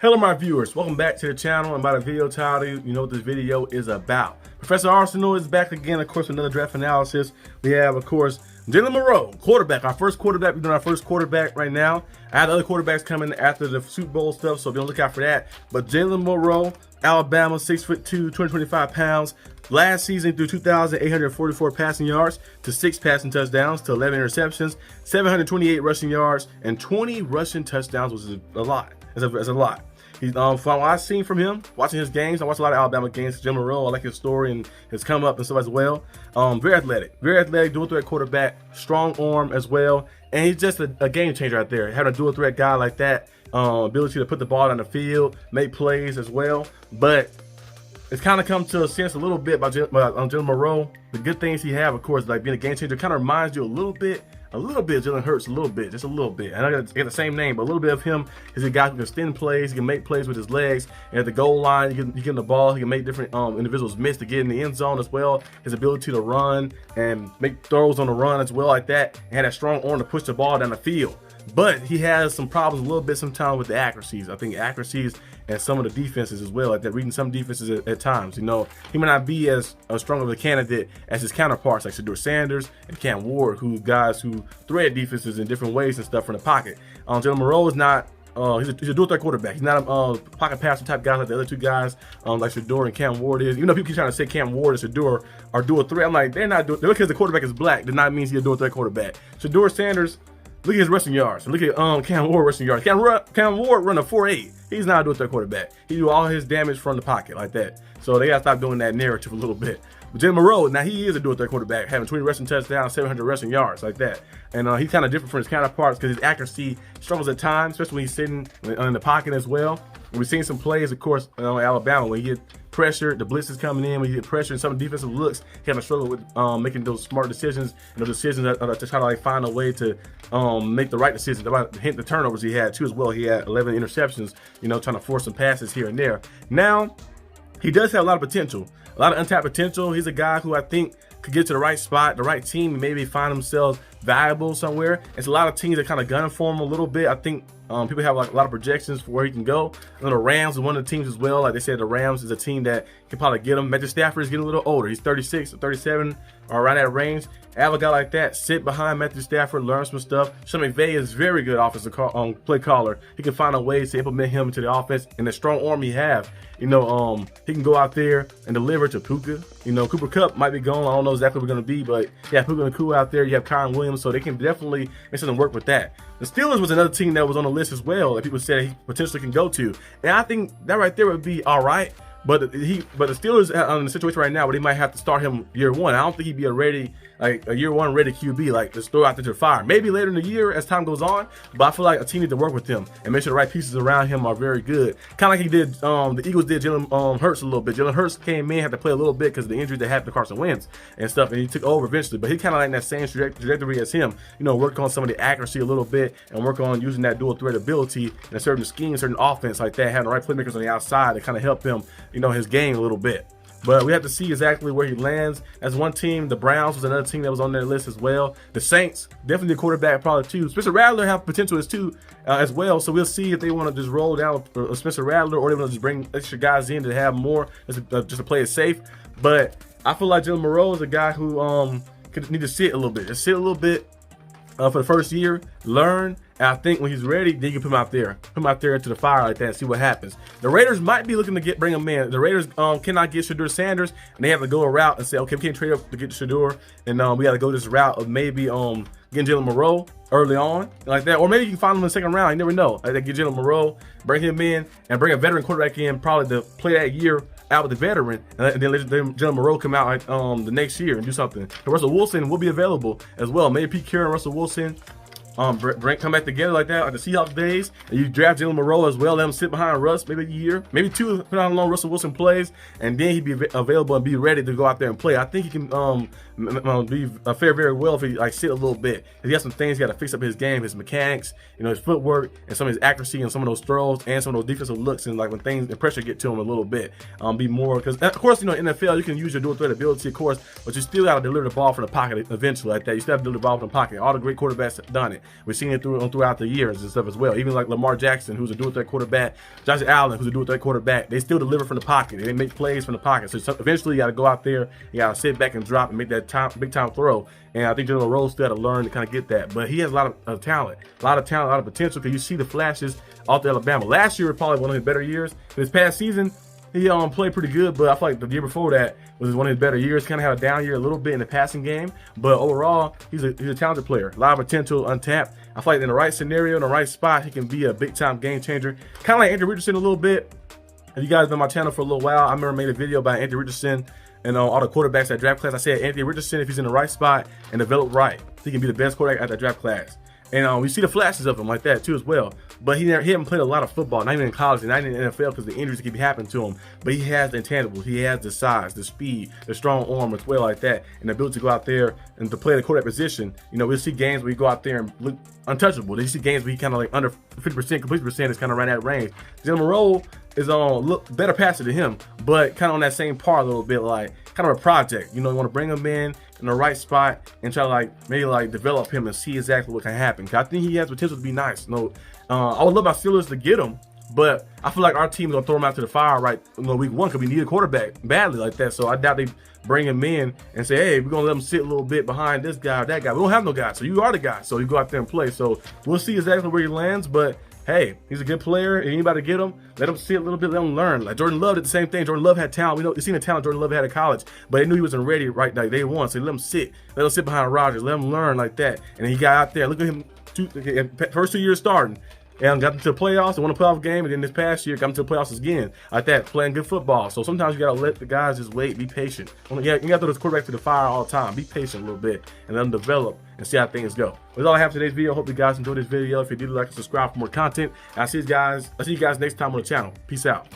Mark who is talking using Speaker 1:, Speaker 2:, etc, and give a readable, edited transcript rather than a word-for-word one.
Speaker 1: Hello my viewers, welcome back to the channel. And by the video title, you know what this video is about. Professor Arsenal is back again, of course, with another draft analysis. We have, of course, Jalen Milroe, quarterback, our first quarterback. We're doing our first quarterback right now. I have other quarterbacks coming after the Super Bowl stuff, so be on the lookout for that. But Jalen Milroe, Alabama, 6'2", 225 pounds. Last season threw 2,844 passing yards to 6 passing touchdowns to 11 interceptions, 728 rushing yards, and 20 rushing touchdowns, which is a lot. It's a lot. He's from what I've seen from him, watching his games. I watch a lot of Alabama games. Jalen Milroe, I like his story and his come up and stuff as well. Very athletic, dual threat quarterback, strong arm as well, and he's just a game changer out there. Having a dual threat guy like that, ability to put the ball on the field, make plays as well. But it's kind of come to a sense a little bit about Jalen Milroe. The good things he have, of course, like being a game changer, kind of reminds you a little bit of Jalen Hurts, just a little bit. I know get the same name, but a little bit of him is a guy who can extend plays, he can make plays with his legs, and at the goal line, you get him the ball, he can make different individuals miss to get in the end zone as well. His ability to run and make throws on the run as well like that, and had that strong arm to push the ball down the field. But he has some problems a little bit sometimes with the accuracies. I think accuracies and some of the defenses as well, like that, reading some defenses at times. You know, he may not be as strong of a candidate as his counterparts like Shedeur Sanders and Cam Ward, who thread defenses in different ways and stuff from the pocket. Jalen Milroe is not. He's a dual threat quarterback. He's not a pocket passer type guy like the other two guys, like Shedeur and Cam Ward is. Even though people keep trying to say Cam Ward and Shedeur are dual threat, I'm like, they're not dual. Because the quarterback is black, does not mean he's a dual threat quarterback. Shedeur Sanders, look at his rushing yards. And look at Cam Ward rushing yards. Cam Ward run a 4.8. He's not a dual threat quarterback. He do all his damage from the pocket like that. So they gotta stop doing that narrative a little bit. But Jalen Milroe, now he is a dual threat quarterback, having 20 rushing touchdowns, 700 rushing yards like that. And he's kind of different from his counterparts because his accuracy struggles at times, especially when he's sitting in the pocket as well. And we've seen some plays, of course, in Alabama when you get pressure, the blitz is coming in. When you get pressure and some defensive looks, he has to struggle with making those smart decisions and those decisions that to try to like find a way to make the right decisions. About hint the turnovers he had too as well. He had 11 interceptions, you know, trying to force some passes here and there. Now, he does have a lot of potential, a lot of untapped potential. He's a guy who I think could get to the right spot, the right team, and maybe find themselves valuable somewhere. It's a lot of teams that kind of gunning for him a little bit. I think people have like a lot of projections for where he can go. And the Rams is one of the teams as well. Like they said, the Rams is a team that can probably get him. Matthew Stafford is getting a little older. He's 36 or 37 or around that range. Have a guy like that sit behind Matthew Stafford, learn some stuff. Sean McVay is very good offensive play caller. He can find a way to implement him into the offense, and the strong arm he have. You know, he can go out there and deliver to Puka. You know, Cooper Kupp might be gone. I don't know exactly what we're going to be, but yeah, Puka and Kua out there. You have Kyron Williams, so they can definitely make something work with that. The Steelers was another team that was on the list as well that people said he potentially can go to, and I think that right there would be all right. But the Steelers are in a situation right now where they might have to start him year one. I don't think he'd be a year one ready QB, like just throw out there to the fire. Maybe later in the year as time goes on, but I feel like a team needs to work with him and make sure the right pieces around him are very good. Kind of like he did, the Eagles did Jalen Hurts a little bit. Jalen Hurts came in, had to play a little bit because of the injury that happened to Carson Wentz and stuff, and he took over eventually. But he kind of like that same trajectory as him. You know, work on some of the accuracy a little bit and work on using that dual threat ability in a certain scheme, certain offense like that, having the right playmakers on the outside to kind of help him, you know, his game a little bit. But we have to see exactly where he lands. As one team, the Browns was another team that was on their list as well. The Saints, definitely a quarterback probably too. Spencer Rattler have potential as well. So we'll see if they want to just roll down Spencer Rattler or they want to just bring extra guys in to have more just to play it safe. But I feel like Jalen Milroe is a guy who could need to sit a little bit. Just sit a little bit for the first year, learn. And I think when he's ready, then you can put him out there into the fire like that and see what happens. The Raiders might be looking to bring him in. The Raiders cannot get Shedeur Sanders, and they have to go a route and say, okay, we can't trade up to get Shedeur, and we got to go this route of maybe getting Jalen Milroe early on like that, or maybe you can find him in the second round. You never know. Like they get Jalen Milroe, bring him in, and bring a veteran quarterback in probably to play that year out with the veteran, and then let Jalen Milroe come out like, the next year and do something. So Russell Wilson will be available as well. Maybe Pete Carroll and Russell Wilson come back together like that, like the Seahawks days, and you draft Jalen Milroe as well, let him sit behind Russ maybe a year, maybe two, depending on how long Russell Wilson plays, and then he'd be available and be ready to go out there and play. I think he can fare very well if he like sit a little bit. He has some things he got to fix up his game, his mechanics, you know, his footwork, and some of his accuracy, and some of those throws, and some of those defensive looks, and like when things and pressure get to him a little bit, be more because of course, you know, in the NFL you can use your dual threat ability, of course, but you still got to deliver the ball from the pocket eventually like that. You still have to deliver the ball from the pocket. All the great quarterbacks have done it. talent. We've seen it throughout the years and stuff as well. Even like Lamar Jackson, who's a dual-threat quarterback, Josh Allen, who's a dual-threat quarterback, they still deliver from the pocket. They make plays from the pocket. So eventually you got to go out there, you got to sit back and drop and make that big-time throw. And I think Jalen Milroe still had to learn to kind of get that. But he has a lot of talent, a lot of potential, because you see the flashes off to Alabama. Last year was probably one of his better years. This past season, he played pretty good, but I feel like the year before that was one of his better years. Kind of had a down year a little bit in the passing game, but overall, he's a talented player. A lot of potential untapped. I feel like in the right scenario, in the right spot, he can be a big-time game changer. Kind of like Anthony Richardson a little bit. If you guys been on my channel for a little while, I remember I made a video about Anthony Richardson and all the quarterbacks at draft class. I said Anthony Richardson, if he's in the right spot and developed right, he can be the best quarterback at that draft class. And we see the flashes of him like that too as well. But he hasn't played a lot of football, not even in college, not even in the NFL, because the injuries keep happening to him. But he has the intangibles. He has the size, the speed, the strong arm as well like that, and the ability to go out there and to play the quarterback position. You know, we'll see games where you go out there and look untouchable. Then you see games where he kind of like under 50%, complete percent is kind of right at range. Jalen Milroe is on look better passer than him, but kind of on that same par a little bit, like kind of a project. You know, you want to bring him in the right spot and try to like maybe like develop him and see exactly what can happen. Cause I think he has potential to be nice. No, I would love my Steelers to get him, but I feel like our team is gonna throw him out to the fire right week one, because we need a quarterback badly like that. So I doubt they bring him in and say, hey, we're gonna let him sit a little bit behind this guy or that guy. We don't have no guy, so you are the guy. So you go out there and play. So we'll see exactly where he lands, but hey, he's a good player. Anybody get him, let him see a little bit, let him learn. Like Jordan Love did the same thing. Jordan Love had talent. We know, we've seen the talent Jordan Love had in college, but they knew he wasn't ready right like day one. So let him sit behind Rodgers, let him learn like that. And he got out there. Look at him, first 2 years starting, and got into the playoffs and won a playoff game. And then this past year, got into the playoffs again like that, playing good football. So sometimes you gotta let the guys just wait, be patient. You gotta throw this quarterback to the fire all the time. Be patient a little bit and let them develop and see how things go. That's all I have for today's video. Hope you guys enjoyed this video. If you did, like and subscribe for more content. And I'll see you guys next time on the channel. Peace out.